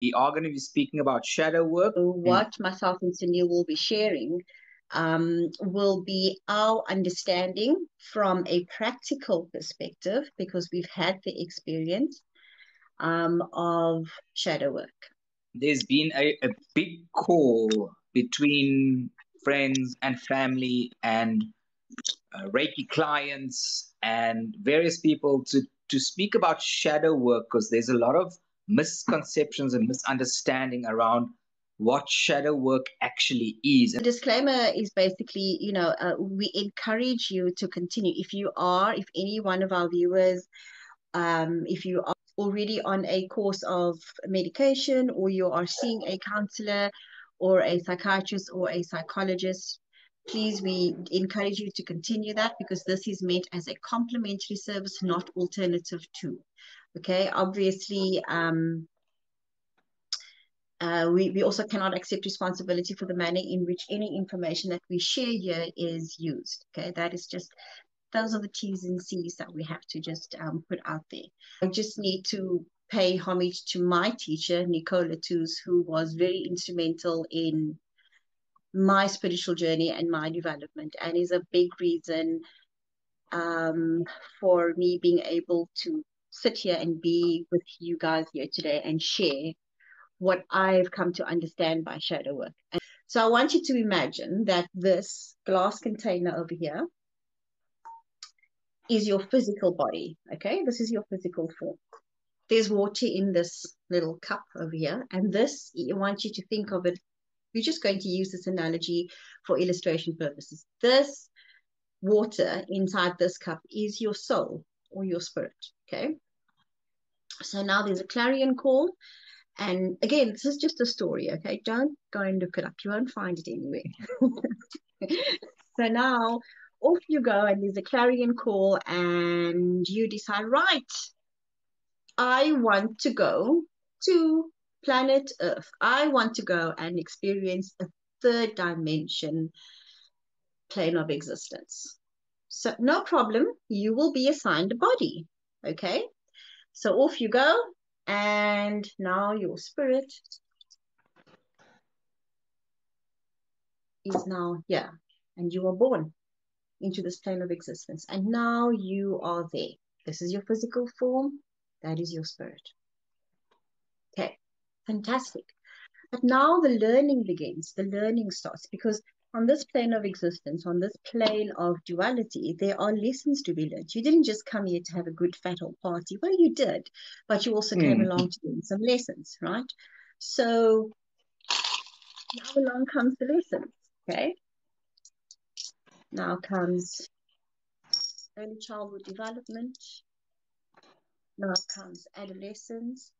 We are going to be speaking about shadow work. What myself and Sunil will be sharing will be our understanding from a practical perspective, because we've had the experience of shadow work. There's been a big call between friends and family and Reiki clients and various people to speak about shadow work, because there's a lot of misconceptions and misunderstanding around what shadow work actually is. The disclaimer is basically, we encourage you to continue. If any one of our viewers, if you are already on a course of medication, or you are seeing a counselor or a psychiatrist or a psychologist, please, we encourage you to continue that, because this is meant as a complementary service, not alternative to. Okay, obviously, we also cannot accept responsibility for the manner in which any information that we share here is used. Okay, that is just, those are the T's and C's that we have to just put out there. I just need to pay homage to my teacher, Nicola Tooze, who was very instrumental in my spiritual journey and my development, and is a big reason for me being able to sit here and be with you guys here today and share what I've come to understand by shadow work. And so I want you to imagine that this glass container over here is your physical body. Okay, this is your physical form. There's water in this little cup over here, and this, I want you to think of it. We're just going to use this analogy for illustration purposes. This water inside this cup is your soul or your spirit. Okay, so now there's a clarion call. And again, this is just a story, okay? Don't go and look it up. You won't find it anywhere. So now off you go, and there's a clarion call, and you decide, right, I want to go to planet Earth. I want to go and experience a third dimension plane of existence. So no problem. You will be assigned a body, okay? So off you go. And now your spirit is now here, and you are born into this plane of existence. And now you are there. This is your physical form. That is your spirit. Okay, fantastic. But now the learning begins. The learning starts, because on this plane of existence, on this plane of duality, there are lessons to be learned. You didn't just come here to have a good fat old party. Well, you did, but you also came along to learn some lessons, right? So now along comes the lessons, okay? Now comes early childhood development. Now comes adolescence.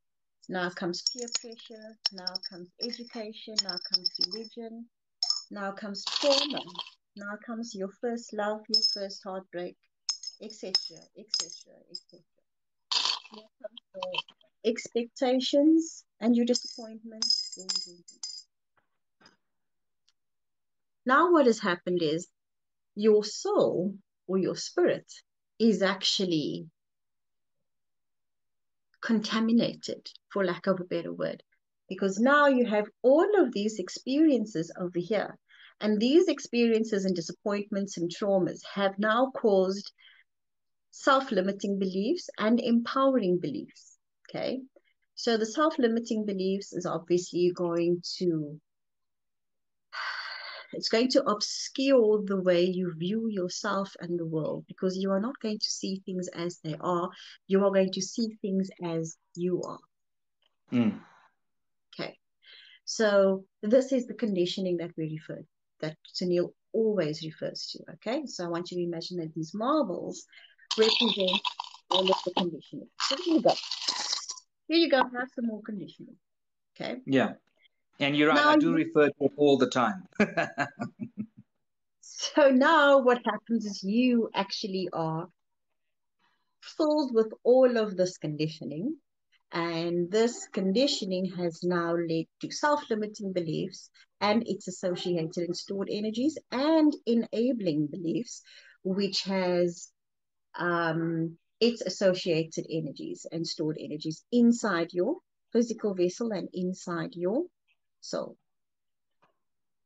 Now comes peer pressure. Now comes education. Now comes religion. Now comes trauma. Now comes your first love, your first heartbreak, etc., etc., etc. Now comes your expectations and your disappointments. Now what has happened is your soul or your spirit is actually contaminated, for lack of a better word, because now you have all of these experiences over here, and these experiences and disappointments and traumas have now caused self-limiting beliefs and empowering beliefs. Okay, so the self-limiting beliefs is obviously going to obscure the way you view yourself and the world, because you are not going to see things as they are. You are going to see things as you are. Okay, so this is the conditioning that Sunil always refers to. Okay, so I want you to imagine that these marbles represent all of the conditioning. So here you go. Here you go. Have some more conditioning. Okay. Yeah. And you're right, I do refer to it all the time. So now what happens is you actually are filled with all of this conditioning. And this conditioning has now led to self-limiting beliefs and its associated and stored energies, and enabling beliefs, which has its associated energies and stored energies inside your physical vessel and inside your soul.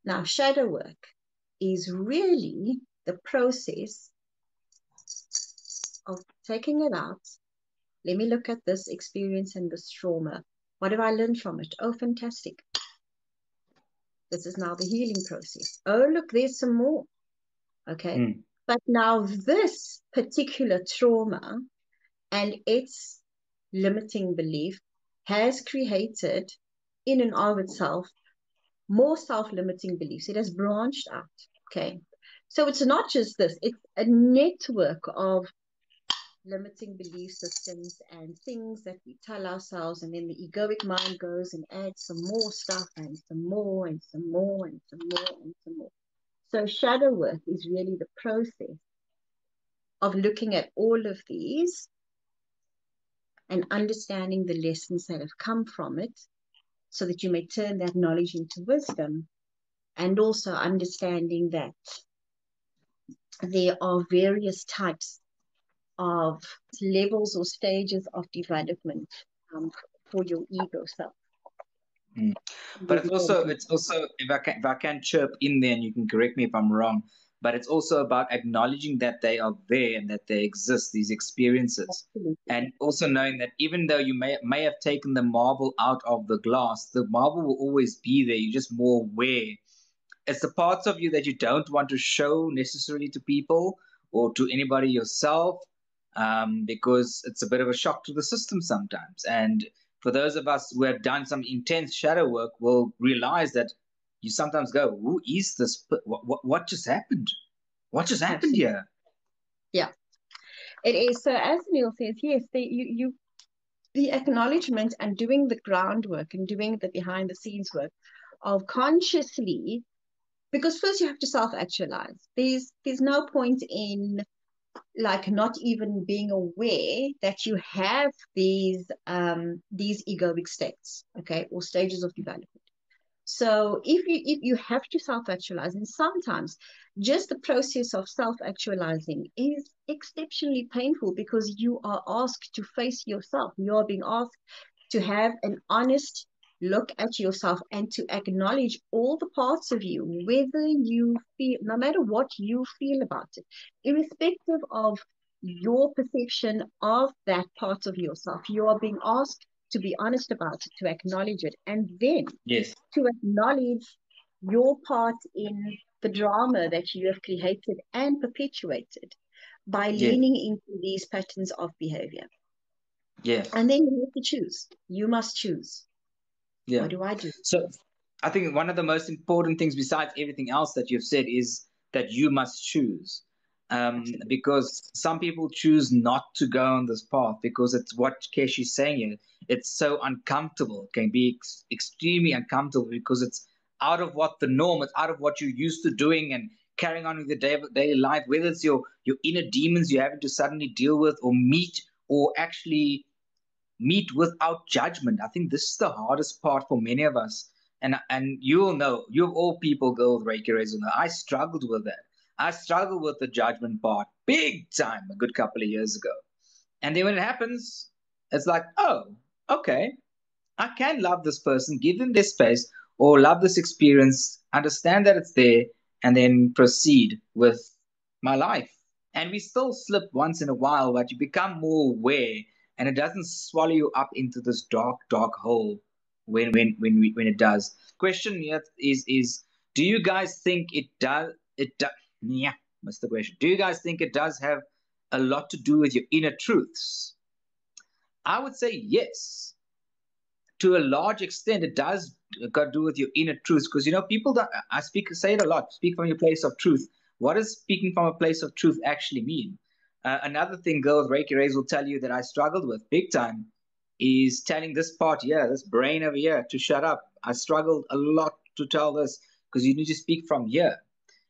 Now, shadow work is really the process of taking it out. Let me look at this experience and this trauma. What have I learned from it? Oh, fantastic. This is now the healing process. Oh, look, there's some more. Okay. But now this particular trauma and its limiting belief has created in and of itself more self-limiting beliefs. It has branched out. Okay. So it's not just this, it's a network of limiting belief systems and things that we tell ourselves, and then the egoic mind goes and adds some more stuff and some more and some more and some more and some more. So shadow work is really the process of looking at all of these and understanding the lessons that have come from it so that you may turn that knowledge into wisdom, and also understanding that there are various types of levels or stages of development for your ego self. But it's also if I can chirp in there, and you can correct me if I'm wrong, but it's also about acknowledging that they are there and that they exist, these experiences. Absolutely. And also knowing that even though you may have taken the marble out of the glass, the marble will always be there. You're just more aware. It's the parts of you that you don't want to show necessarily to people or to anybody yourself, because it's a bit of a shock to the system sometimes. And for those of us who have done some intense shadow work, will realize that you sometimes go, "Who is this? What just happened? What just happened Absolutely. here?" Yeah, it is. So as Neil says, yes, the acknowledgement and doing the groundwork and doing the behind the scenes work of consciously, because first you have to self-actualize. There's no point in like not even being aware that you have these egoic states, okay, or stages of development. So if you have to self-actualize, and sometimes just the process of self-actualizing is exceptionally painful because you are asked to face yourself. You are being asked to have an honest look at yourself and to acknowledge all the parts of you, whether you feel, no matter what you feel about it, irrespective of your perception of that part of yourself, you are being asked to be honest about it, to acknowledge it, and then Yes. to acknowledge your part in the drama that you have created and perpetuated by Yes. leaning into these patterns of behavior. Yes. And then you have to choose. You must choose. Yeah. What do I do? So I think one of the most important things, besides everything else that you've said, is that you must choose. Absolutely. Because some people choose not to go on this path because it's what Keshi's saying here. It's so uncomfortable. It can be extremely uncomfortable because it's out of what the norm, it's out of what you're used to doing and carrying on with your daily life, whether it's your inner demons you're having to suddenly deal with or meet, or actually meet without judgment. I think this is the hardest part for many of us. And you'll know, you of all people, Girl with Reiki Rays, I struggled with that. I struggled with the judgment part big time a good couple of years ago. And then when it happens, it's like, oh, okay, I can love this person, give them their space, or love this experience, understand that it's there, and then proceed with my life. And we still slip once in a while, but you become more aware, and it doesn't swallow you up into this dark, dark hole when it does. Question here is do you guys think it does? Yeah, that's the question. Do you guys think it does have a lot to do with your inner truths? I would say yes, to a large extent. It does got to do with your inner truths, because people that I say it a lot, speak from your place of truth. What does speaking from a place of truth actually mean? Another thing girls Reiki Rays will tell you that I struggled with big time is telling this part here, this brain over here, to shut up. I struggled a lot to tell this, because you need to speak from here,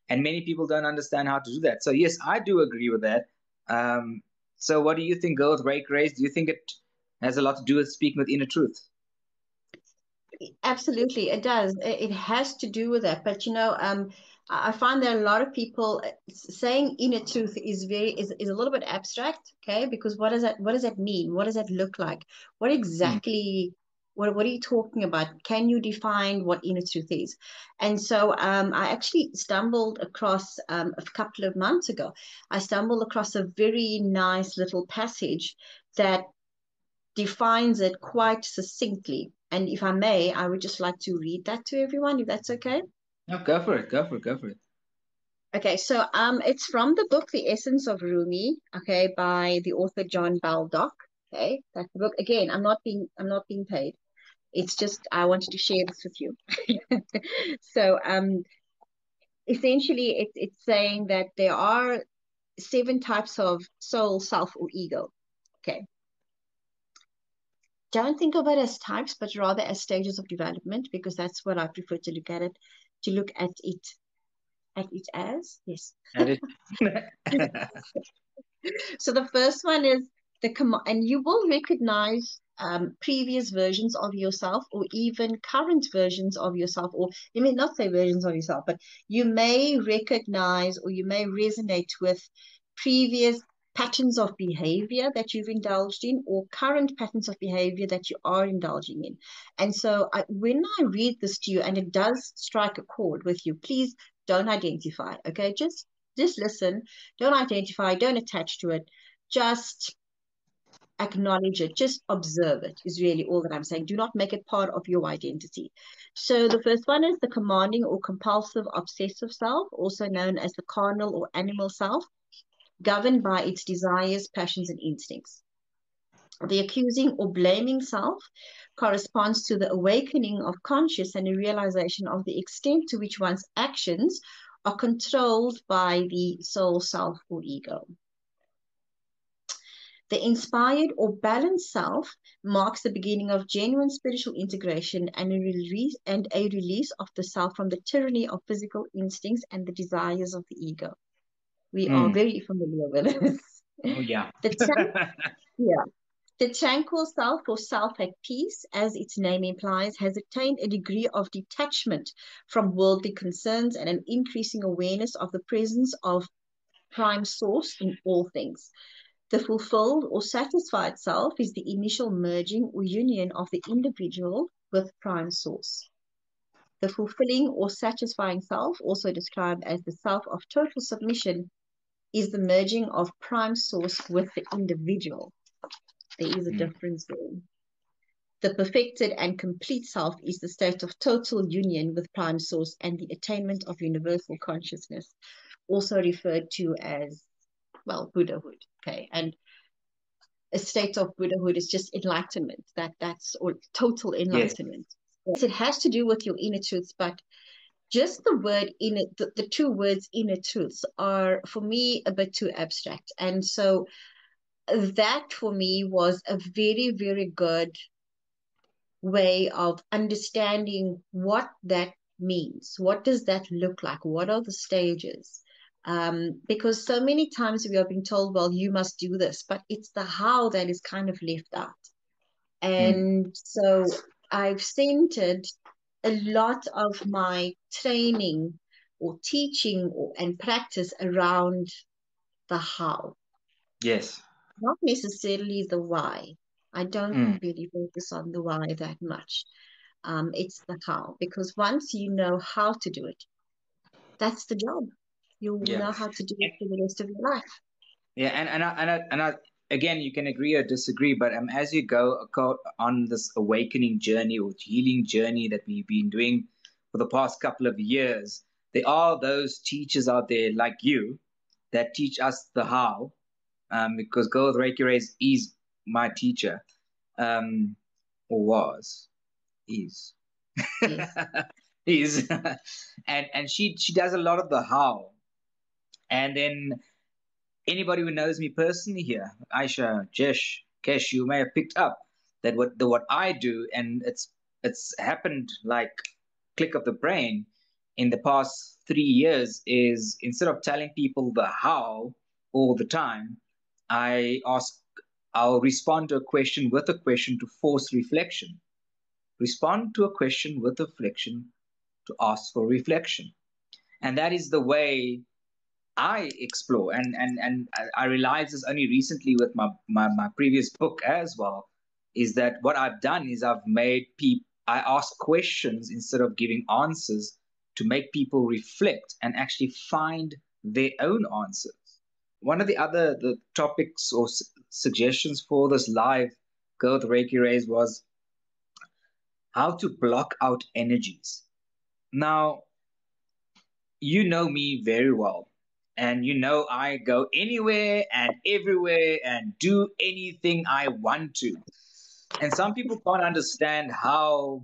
and many people don't understand how to do that. So yes, I do agree with that. So what do you think, girls Reiki Rays? Do you think it has a lot to do with speaking with inner truth? Absolutely, it does. It has to do with that. But I find that a lot of people saying inner truth is a little bit abstract, okay? Because what does that mean? What does that look like? What Hmm. exactly What are you talking about? Can you define what inner truth is? And so I actually stumbled across a couple of months ago, I stumbled across a very nice little passage that defines it quite succinctly. And if I may, I would just like to read that to everyone, if that's okay. No, go for it. Go for it. Go for it. Okay, so it's from the book The Essence of Rumi, okay, by the author John Baldock. Okay, that's the book. Again, I'm not being paid. It's just I wanted to share this with you. So essentially it's saying that there are 7 types of soul, self, or ego. Okay. Don't think of it as types, but rather as stages of development, because that's what I prefer to look at it, to look at it as. Yes. And it. So the first one is and you will recognize previous versions of yourself, or even current versions of yourself, or you may not say versions of yourself, but you may recognize or you may resonate with previous patterns of behavior that you've indulged in, or current patterns of behavior that you are indulging in. And so when I read this to you and it does strike a chord with you, please don't identify, okay? Just listen. Don't identify, don't attach to it. Just acknowledge it. Just observe it is really all that I'm saying. Do not make it part of your identity. So the first one is the commanding or compulsive obsessive self, also known as the carnal or animal self, governed by its desires, passions, and instincts. The accusing or blaming self corresponds to the awakening of conscious and a realization of the extent to which one's actions are controlled by the soul, self, or ego. The inspired or balanced self marks the beginning of genuine spiritual integration and a release of the self from the tyranny of physical instincts and the desires of the ego. We are Mm. very familiar with this. Oh yeah. Yeah. The tranquil self, or self at peace, as its name implies, has attained a degree of detachment from worldly concerns and an increasing awareness of the presence of prime source in all things. The fulfilled or satisfied self is the initial merging or union of the individual with prime source. The fulfilling or satisfying self, also described as the self of total submission, is the merging of prime source with the individual. There is a Mm. difference there. The perfected and complete self is the state of total union with prime source and the attainment of universal consciousness, also referred to as, well, Buddhahood. Okay. And a state of Buddhahood is just enlightenment. Or total Yes. enlightenment. Yes, it has to do with your inner truths, but just the word inner, the 2 words inner truths are for me a bit too abstract. And so that for me was a very, very good way of understanding what that means. What does that look like? What are the stages? Because so many times we are being told, well, you must do this, but it's the how that is kind of left out. Mm. And so I've centered a lot of my training or teaching and practice around the how, Yes. not necessarily the why. I don't Mm. really focus on the why that much. It's the how, because once you know how to do it, that's the job. You'll Yeah. know how to do it for the rest of your life. Yeah, and again, you can agree or disagree, but as you go on this awakening journey or healing journey that we've been doing for the past couple of years, there are those teachers out there like you that teach us the how. Because Girl with Reiki Rays is my teacher, or was, is, Yes. is, and she does a lot of the how, and then anybody who knows me personally here, Aisha, Jesh, Kesh, you may have picked up that what I do, and it's happened like click of the brain in the past 3 years, is instead of telling people the how all the time, I ask, I'll respond to a question with a question to force reflection. Respond to a question with a reflection to ask for reflection. And that is the way I explore, and I realized this only recently with my previous book as well. is that what I've done is I've made people, I ask questions instead of giving answers to make people reflect and actually find their own answers. One of the topics or suggestions for this live Girl with Reiki Rays was how to block out energies. Now, you know me very well, and you know I go anywhere and everywhere and do anything I want to. And some people can't understand how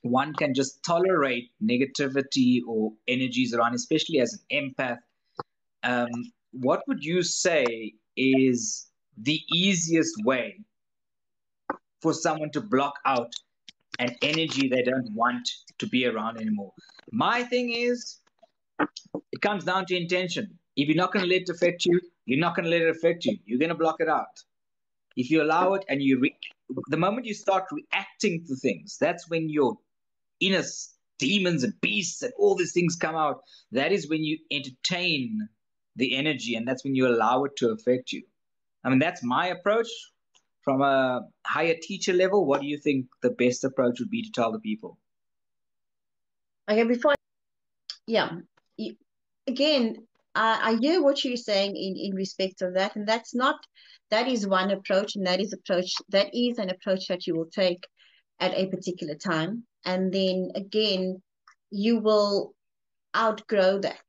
one can just tolerate negativity or energies around, especially as an empath. What would you say is the easiest way for someone to block out an energy they don't want to be around anymore? My thing is, it comes down to intention. If you're not going to let it affect you, you're not going to let it affect you. You're going to block it out. If you allow it and the moment you start reacting to things, that's when your inner demons and beasts and all these things come out. That is when you entertain the energy, and that's when you allow it to affect you. I mean, that's my approach. From a higher teacher level, what do you think the best approach would be to tell the people? Okay, yeah, you, again, I hear what you're saying in respect of that, and that is one approach, and that is an approach that you will take at a particular time, and then again, you will outgrow that.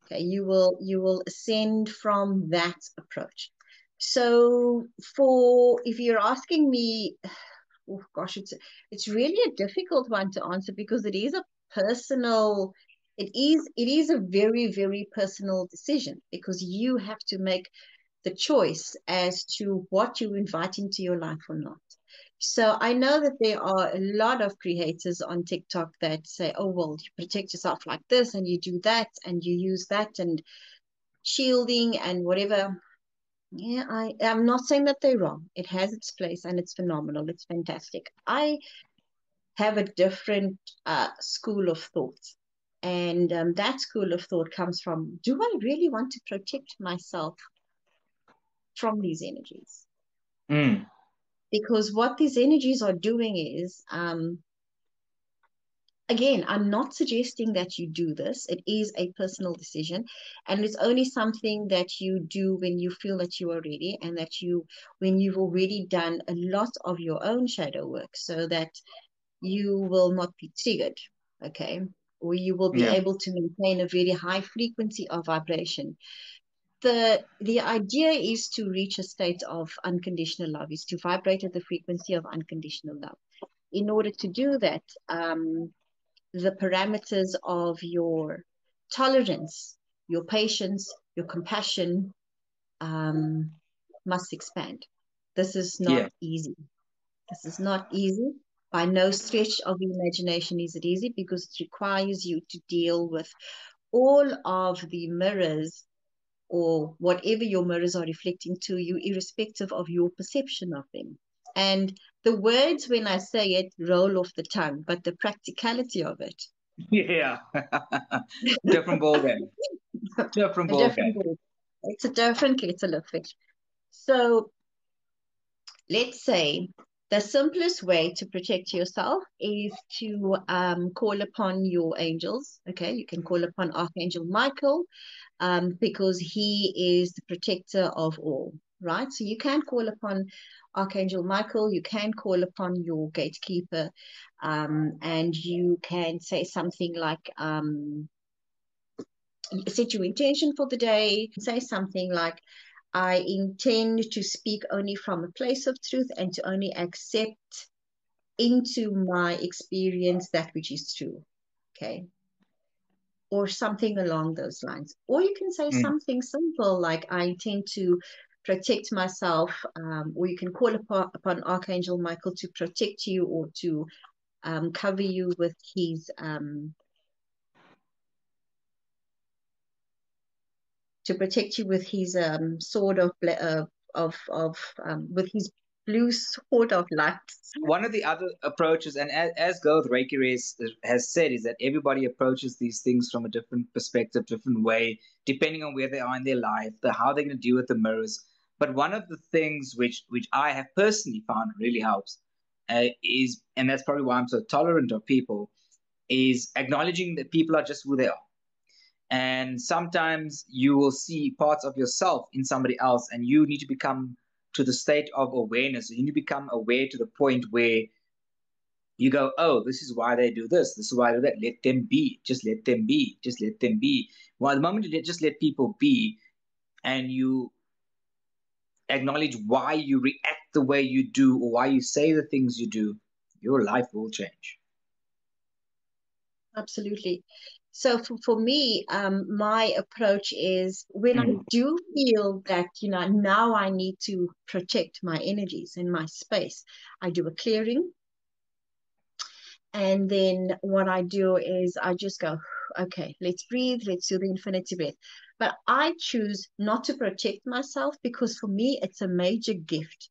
Okay, you will ascend from that approach. So, for if you're asking me, oh gosh, it's really a difficult one to answer because it is a personal, it is a very, very personal decision because you have to make the choice as to what you invite into your life or not. So I know that there are a lot of creators on TikTok that say, oh, well, you protect yourself like this and you do that and you use that and shielding and whatever. Yeah, I'm not saying that they're wrong. It has its place and it's phenomenal. It's fantastic. I have a different school of thought. And that school of thought comes from, do I really want to protect myself from these energies? Mm. Because what these energies are doing is, again, I'm not suggesting that you do this. It is a personal decision. And it's only something that you do when you feel that you are ready and when you've already done a lot of your own shadow work so that you will not be triggered. Okay. Or you will be Yeah. able to maintain a very high frequency of vibration. The idea is to reach a state of unconditional love, is to vibrate at the frequency of unconditional love. In order to do that, the parameters of your tolerance, your patience, your compassion must expand. This is Yeah. not easy. This is not easy. By no stretch of the imagination is it easy because it requires you to deal with all of the mirrors or whatever your mirrors are reflecting to you, irrespective of your perception of them. And the words, when I say it, roll off the tongue, but the practicality of it, Yeah. Different ball game. Different a ball different game. ball. It's a different kettle of fish. So let's say the simplest way to protect yourself is to call upon your angels. Okay, you can call upon Archangel Michael because he is the protector of all, right? So you can call upon Archangel Michael, you can call upon your gatekeeper, and you can say something like, set your intention for the day, say something like, I intend to speak only from a place of truth and to only accept into my experience that which is true. Okay. Or something along those lines. Or you can say Mm. something simple like, I intend to protect myself, or you can call upon Archangel Michael to protect you or to cover you with his sword with his blue sword of light. One of the other approaches, and as Girl with Reiki Race has said, is that everybody approaches these things from a different perspective, different way, depending on where they are in their life, how they're going to deal with the mirrors. But one of the things which I have personally found really helps is, and that's probably why I'm so tolerant of people, is acknowledging that people are just who they are. And sometimes you will see parts of yourself in somebody else, and you need to become to the state of awareness. You need to become aware to the point where you go, oh, this is why they do this. This is why they do that. Let them be. Just let them be. Just let them be. Well, the moment just let people be, and you acknowledge why you react the way you do or why you say the things you do, your life will change. Absolutely. So for me, my approach is when I do feel that, now I need to protect my energies and my space, I do a clearing. And then what I do is I just go, okay, let's breathe, let's do the infinity breath. But I choose not to protect myself because for me, it's a major gift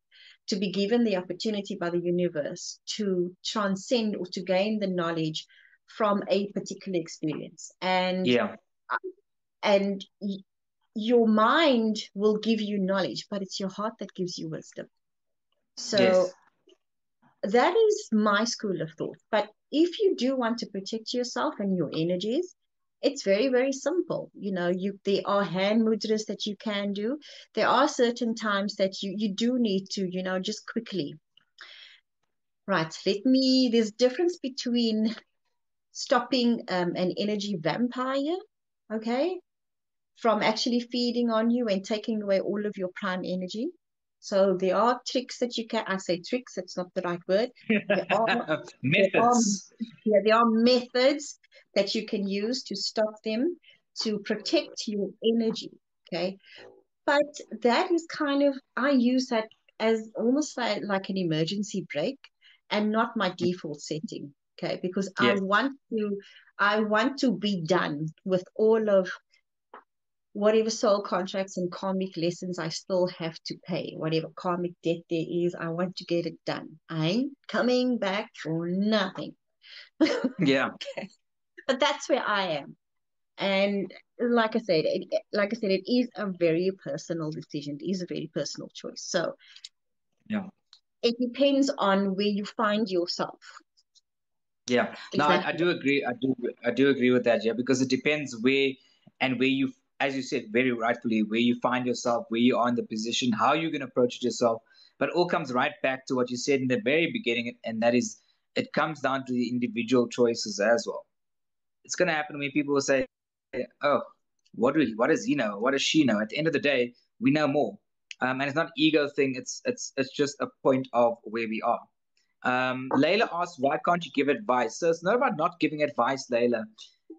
to be given the opportunity by the universe to transcend or to gain the knowledge from a particular experience. Yeah. And your mind will give you knowledge, but it's your heart that gives you wisdom. So Yes. that is my school of thought. But if you do want to protect yourself and your energies, it's very, very simple. There are hand mudras that you can do. There are certain times that you do need to, just quickly. Right, there's difference between stopping an energy vampire, okay, from actually feeding on you and taking away all of your prime energy. So there are tricks that you can, I say tricks, it's not the right word. There are, there are, Methods. yeah, there are methods that you can use to stop them, to protect your energy. Okay. But that is kind of, I use that as almost like an emergency brake and not my default setting. Okay. Because Yes. I want to be done with all of whatever soul contracts and karmic lessons I still have to pay, whatever karmic debt there is, I want to get it done. I ain't coming back for nothing. Yeah. But that's where I am. And like I said, it is a very personal decision. It is a very personal choice. So Yeah. it depends on where you find yourself. Yeah. No, I Exactly. do agree. I do agree with that, yeah, because it depends where and where you, as you said, very rightfully, where you find yourself, where you are in the position, how you're going to approach it yourself. But it all comes right back to what you said in the very beginning, and that is, it comes down to the individual choices as well. It's going to happen when people will say, "Oh, what does he know? What does she know?" At the end of the day, we know more, and it's not an ego thing. It's just a point of where we are. Layla asks, why can't you give advice? So it's not about not giving advice, Layla.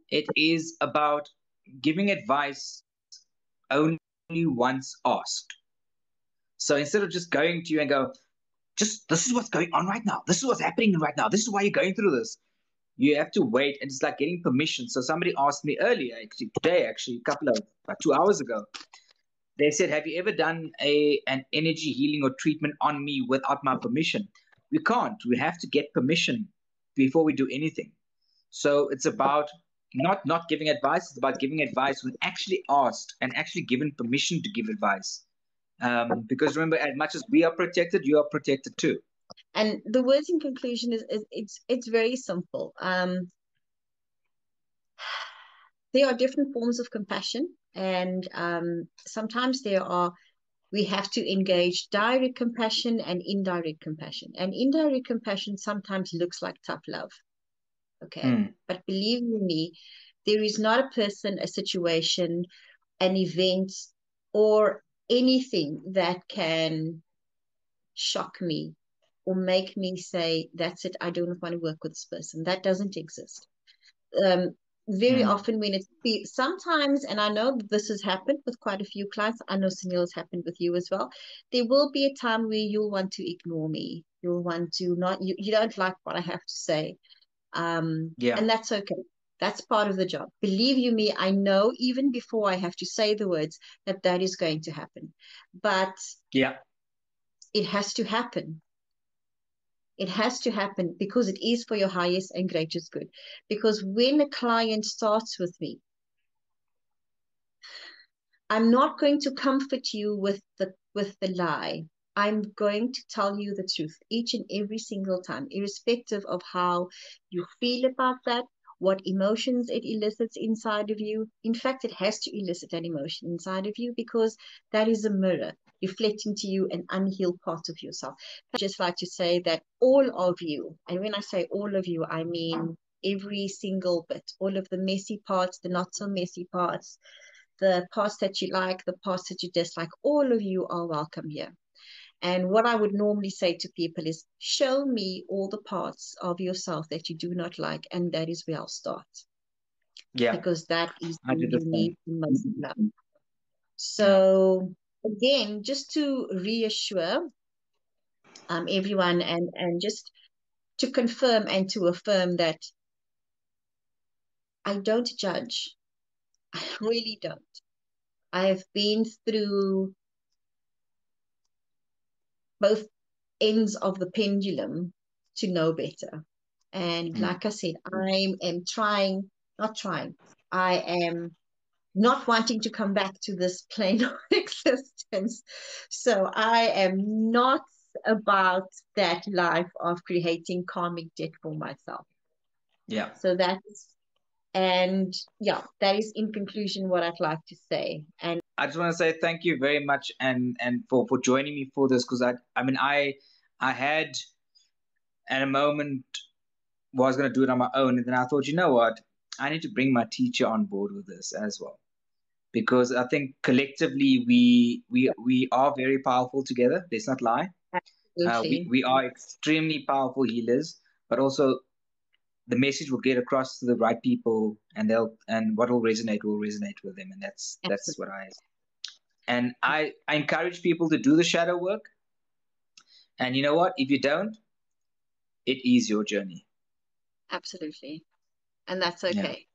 It is about giving advice only once asked. So instead of just going to you and go, just this is what's going on right now. This is what's happening right now. This is why you're going through this. You have to wait, and it's like getting permission. So somebody asked me earlier, actually today, actually a couple of about 2 hours ago. They said, "Have you ever done an energy healing or treatment on me without my permission?" We can't. We have to get permission before we do anything. So it's about not giving advice. It's about giving advice when actually asked and actually given permission to give advice. Because remember, as much as we are protected, you are protected too. And the words in conclusion is it's very simple. There are different forms of compassion, and sometimes we have to engage direct compassion and indirect compassion. And indirect compassion sometimes looks like tough love. Okay. Mm, But believe you me, there is not a person, a situation, an event, or anything that can shock me or make me say, that's it, I don't want to work with this person. That doesn't exist. Very mm. often when sometimes, and I know this has happened with quite a few clients, I know Sunil has happened with you as well. There will be a time where you'll want to ignore me. You'll want to not, you don't like what I have to say. Yeah, And that's okay. That's part of the job. Believe you me, I know even before I have to say the words that is going to happen. But yeah, it has to happen. It has to happen because it is for your highest and greatest good. Because when a client starts with me, I'm not going to comfort you with with the lie. I'm going to tell you the truth each and every single time, irrespective of how you feel about that, what emotions it elicits inside of you. In fact, it has to elicit an emotion inside of you because that is a mirror reflecting to you an unhealed part of yourself. I'd just like to say that all of you, and when I say all of you, I mean every single bit, all of the messy parts, the not so messy parts, the parts that you like, the parts that you dislike, all of you are welcome here. And what I would normally say to people is, show me all the parts of yourself that you do not like, and that is where I'll start. Yeah, Because that is where you 100%. need the most love. Yeah. So again, just to reassure everyone and just to confirm and to affirm that I don't judge. I really don't. I have been through both ends of the pendulum to know better. And Mm. like I said, I am I am not wanting to come back to this plane of existence. So I am not about that life of creating karmic debt for myself. Yeah. So that's, and yeah, that is in conclusion what I'd like to say. And I just want to say thank you very much and for joining me for this, because I had at a moment was going to do it on my own, and then I thought, you know what, I need to bring my teacher on board with this as well, because I think collectively we are very powerful together. Let's not lie. absolutely, We are extremely powerful healers, but also the message will get across to the right people, and what will resonate with them, and that's absolutely, what I encourage people to do the shadow work. And you know what? If you don't, it is your journey. absolutely. And that's Yeah. okay.